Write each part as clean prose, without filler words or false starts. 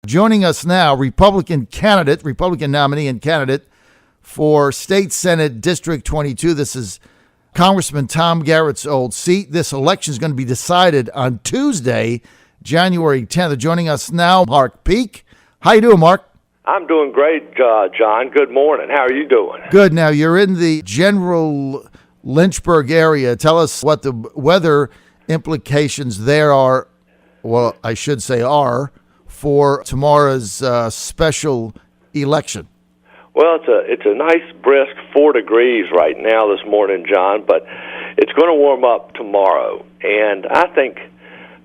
Joining us now, Republican nominee and candidate for State Senate District 22. This is Congressman Tom Garrett's old seat. This election is going to be decided on Tuesday, January 10th. Joining us now, Mark Peake. How you doing, Mark? I'm doing great, John. Good morning. How are you doing? Good. Now, you're in the general Lynchburg area. Tell us what the weather implications there are, well, I should say are, for tomorrow's special election. Well, it's a nice brisk 4 degrees right now this morning, John, but it's going to warm up tomorrow. And I think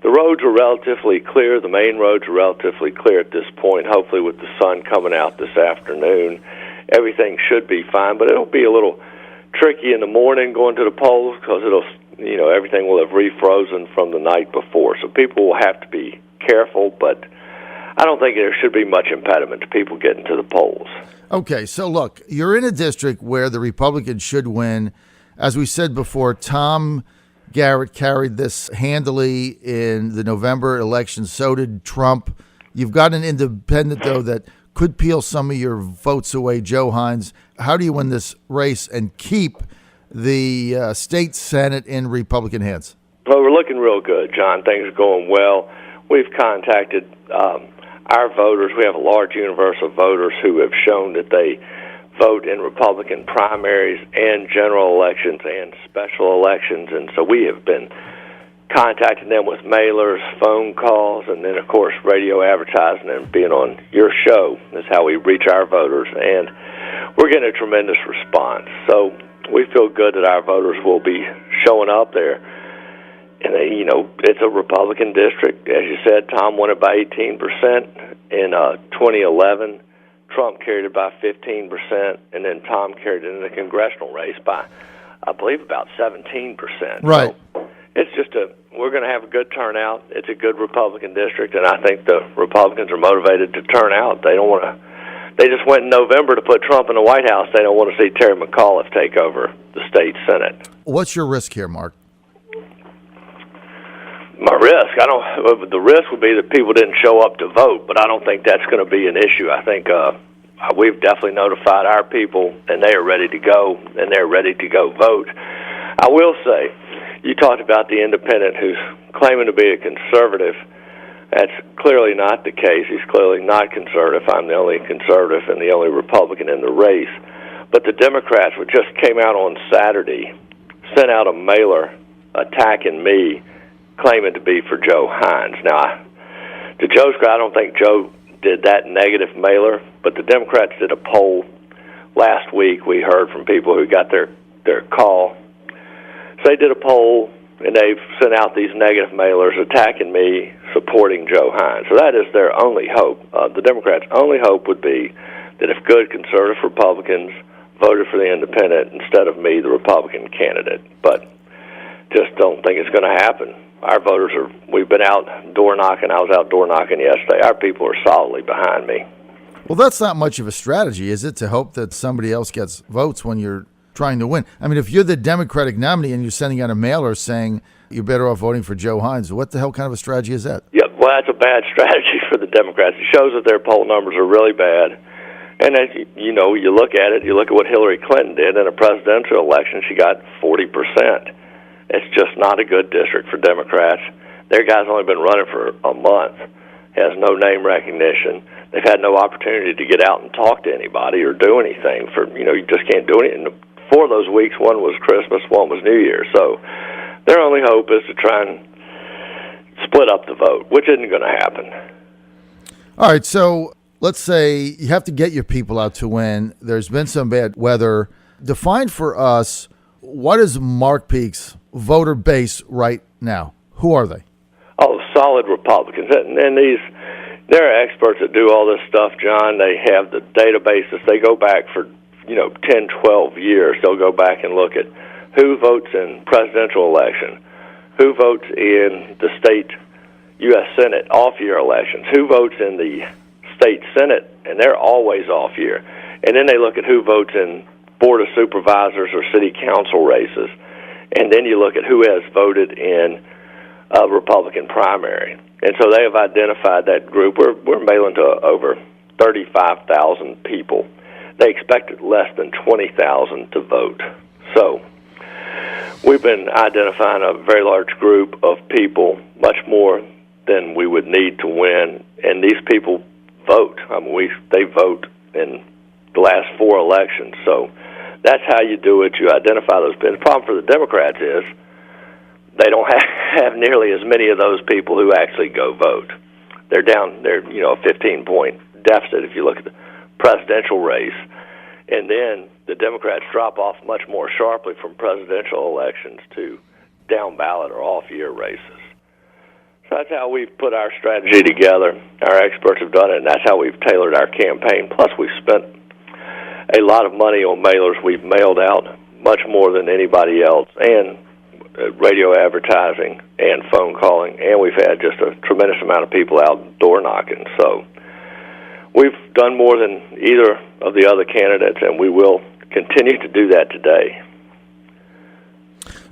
the roads are relatively clear. The main roads are relatively clear at this point. Hopefully with the sun coming out this afternoon, everything should be fine. But it'll be a little tricky in the morning going to the polls because everything will have refrozen from the night before. So people will have to be careful, but I don't think there should be much impediment to people getting to the polls. Okay, so look, you're in a district where the Republicans should win. As we said before, Tom Garrett carried this handily in the November election. So did Trump. You've got an independent, though, that could peel some of your votes away, Joe Hines. How do you win this race and keep the state Senate in Republican hands? Well, we're looking real good, John. Things are going well. We've contacted our voters. We have a large universe of voters who have shown that they vote in Republican primaries and general elections and special elections. And so we have been contacting them with mailers, phone calls, and then, of course, radio advertising and being on your show is how we reach our voters. And we're getting a tremendous response. So we feel good that our voters will be showing up there. And, it's a Republican district. As you said, Tom won it by 18% in 2011. Trump carried it by 15%, and then Tom carried it in the congressional race by, I believe, about 17%. Right. So it's we're going to have a good turnout. It's a good Republican district, and I think the Republicans are motivated to turn out. They just went in November to put Trump in the White House. They don't want to see Terry McAuliffe take over the state Senate. What's your risk here, Mark? My risk, the risk would be that people didn't show up to vote, but I don't think that's going to be an issue. I think we've definitely notified our people, and they are ready to go, and they're ready to go vote. I will say, you talked about the independent who's claiming to be a conservative. That's clearly not the case. He's clearly not conservative. I'm the only conservative and the only Republican in the race. But the Democrats, which just came out on Saturday, sent out a mailer attacking me, claiming to be for Joe Hines. Now, to Joe's credit, I don't think Joe did that negative mailer, but the Democrats did a poll last week. We heard from people who got their call. So they did a poll, and they've sent out these negative mailers attacking me, supporting Joe Hines. So that is their only hope. The Democrats' only hope would be that if good conservative Republicans voted for the independent instead of me, the Republican candidate. But just don't think it's going to happen. Our voters we've been out door knocking. I was out door knocking yesterday. Our people are solidly behind me. Well, that's not much of a strategy, is it, to hope that somebody else gets votes when you're trying to win? I mean, if you're the Democratic nominee and you're sending out a mailer saying you're better off voting for Joe Hines, what the hell kind of a strategy is that? Yeah, well, that's a bad strategy for the Democrats. It shows that their poll numbers are really bad. And as you look at it, you look at what Hillary Clinton did in a presidential election, she got 40%. It's just not a good district for Democrats. Their guy's only been running for a month, has no name recognition. They've had no opportunity to get out and talk to anybody or do anything. You just can't do anything. 4 of those weeks, one was Christmas, one was New Year. So their only hope is to try and split up the vote, which isn't going to happen. All right, so let's say you have to get your people out to win. There's been some bad weather. Define for us, what is Mark Peake's voter base right now? Who are they? Oh, solid Republicans. And there are experts that do all this stuff, John. They have the databases. They go back for 10, 12 years. They'll go back and look at who votes in presidential election, who votes in the state U.S. Senate off-year elections, who votes in the state Senate, and they're always off-year. And then they look at who votes in Board of Supervisors or city council races. And then you look at who has voted in Republican primary. And so they have identified that group. We're mailing to over 35,000 people. They expected less than 20,000 to vote. So we've been identifying a very large group of people, much more than we would need to win. And these people vote. I mean, they vote in the last 4 elections. So that's how you do it. You identify those people. The problem for the Democrats is they don't have nearly as many of those people who actually go vote. They're down, a 15-point deficit if you look at the presidential race. And then the Democrats drop off much more sharply from presidential elections to down ballot or off-year races. So that's how we've put our strategy together. Our experts have done it, and that's how we've tailored our campaign. Plus, we've spent a lot of money on mailers. We've mailed out much more than anybody else, and radio advertising and phone calling, and we've had just a tremendous amount of people out door knocking. So we've done more than either of the other candidates, and we will continue to do that today.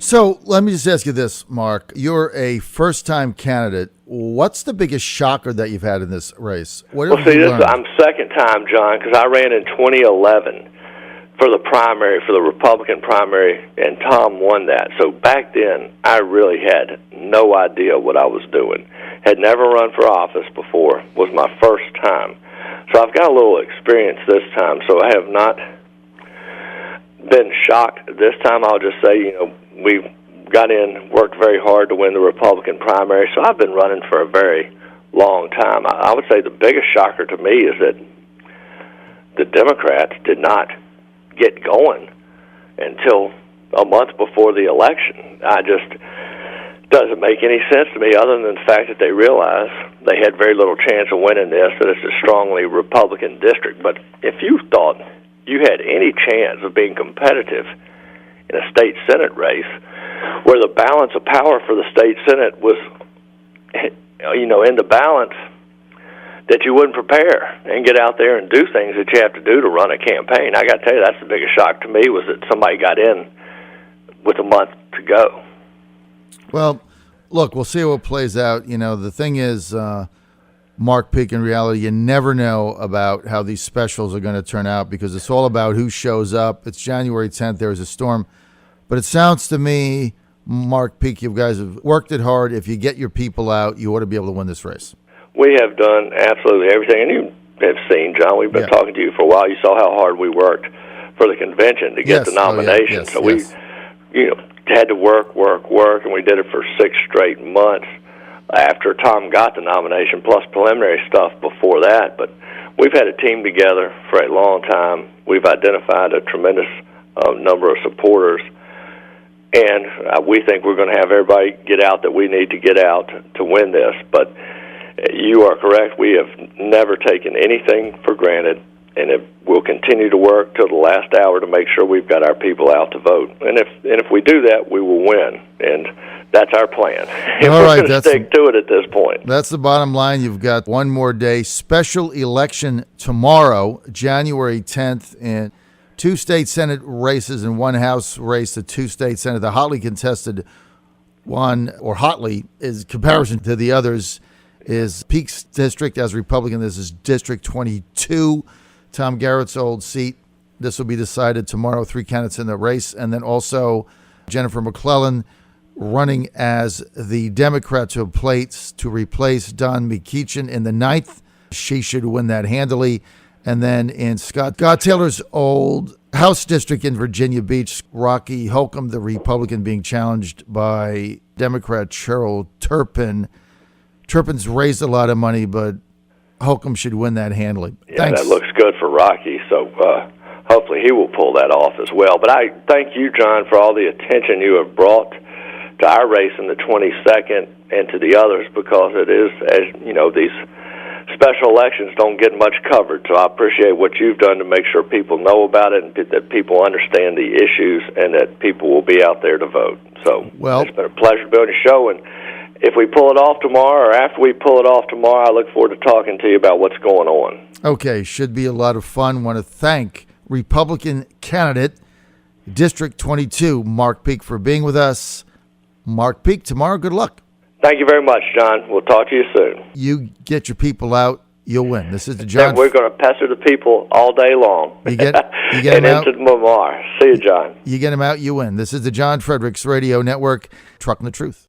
So let me just ask you this, Mark. You're a first-time candidate. What's the biggest shocker that you've had in this race? I'm second time, John, because I ran in 2011 for the primary, for the Republican primary, and Tom won that. So back then, I really had no idea what I was doing. Had never run for office before. Was my first time. So I've got a little experience this time, so I have not been shocked this time. I'll just say, we got in, worked very hard to win the Republican primary, so I've been running for a very long time. I would say the biggest shocker to me is that the Democrats did not get going until a month before the election. Doesn't make any sense to me other than the fact that they realized they had very little chance of winning this, that it's a strongly Republican district. But if you thought you had any chance of being competitive in a state Senate race where the balance of power for the state Senate was, in the balance, that you wouldn't prepare and get out there and do things that you have to do to run a campaign. I got to tell you, that's the biggest shock to me, was that somebody got in with a month to go. Well, look, we'll see how it plays out. The thing is, Mark Peake, in reality, you never know about how these specials are going to turn out because it's all about who shows up. It's January 10th. There's a storm. But it sounds to me, Mark Peake, you guys have worked it hard. If you get your people out, you ought to be able to win this race. We have done absolutely everything. And you have seen, John, we've been talking to you for a while. You saw how hard we worked for the convention to get the nomination. We had to work, and we did it for 6 straight months after Tom got the nomination, plus preliminary stuff before that. But we've had a team together for a long time. We've identified a tremendous number of supporters, and we think we're going to have everybody get out that we need to get out to win this. But you are correct. We have never taken anything for granted, and we'll continue to work till the last hour to make sure we've got our people out to vote. And if we do that, we will win. And that's our plan. We're going to stick to it at this point. That's the bottom line. You've got one more day. Special election tomorrow, January 10th, and 2 state Senate races and 1 House race, the 2 state Senate. The hotly contested one, or hotly, is comparison to the others, is Peake's district as Republican. This is District 22, Tom Garrett's old seat. This will be decided tomorrow. 3 candidates in the race. And then also Jennifer McClellan running as the Democrat to replace Don McEachin in the 9th. She should win that handily. And then in Scott Taylor's old House district in Virginia Beach, Rocky Holcomb, the Republican, being challenged by Democrat Cheryl Turpin. Turpin's raised a lot of money, but Holcomb should win that handily. Yeah, Thanks. That looks good for Rocky, so hopefully he will pull that off as well. But I thank you, John, for all the attention you have brought to our race in the 22nd and to the others, because it is, as you know, these special elections don't get much coverage. So I appreciate what you've done to make sure people know about it and that people understand the issues and that people will be out there to vote. So it's been a pleasure to be on your show, and if we pull it off tomorrow, or after we pull it off tomorrow, I look forward to talking to you about what's going on. Okay, should be a lot of fun. Want to thank Republican candidate, District 22, Mark Peake, for being with us. Mark Peake, tomorrow, good luck. Thank you very much, John. We'll talk to you soon. You get your people out, you'll win. This is the John. We're going to pester the people all day long. You get and them out. into the memoir. See you, John. You get them out, you win. This is the John Fredericks Radio Network, Trucking the Truth.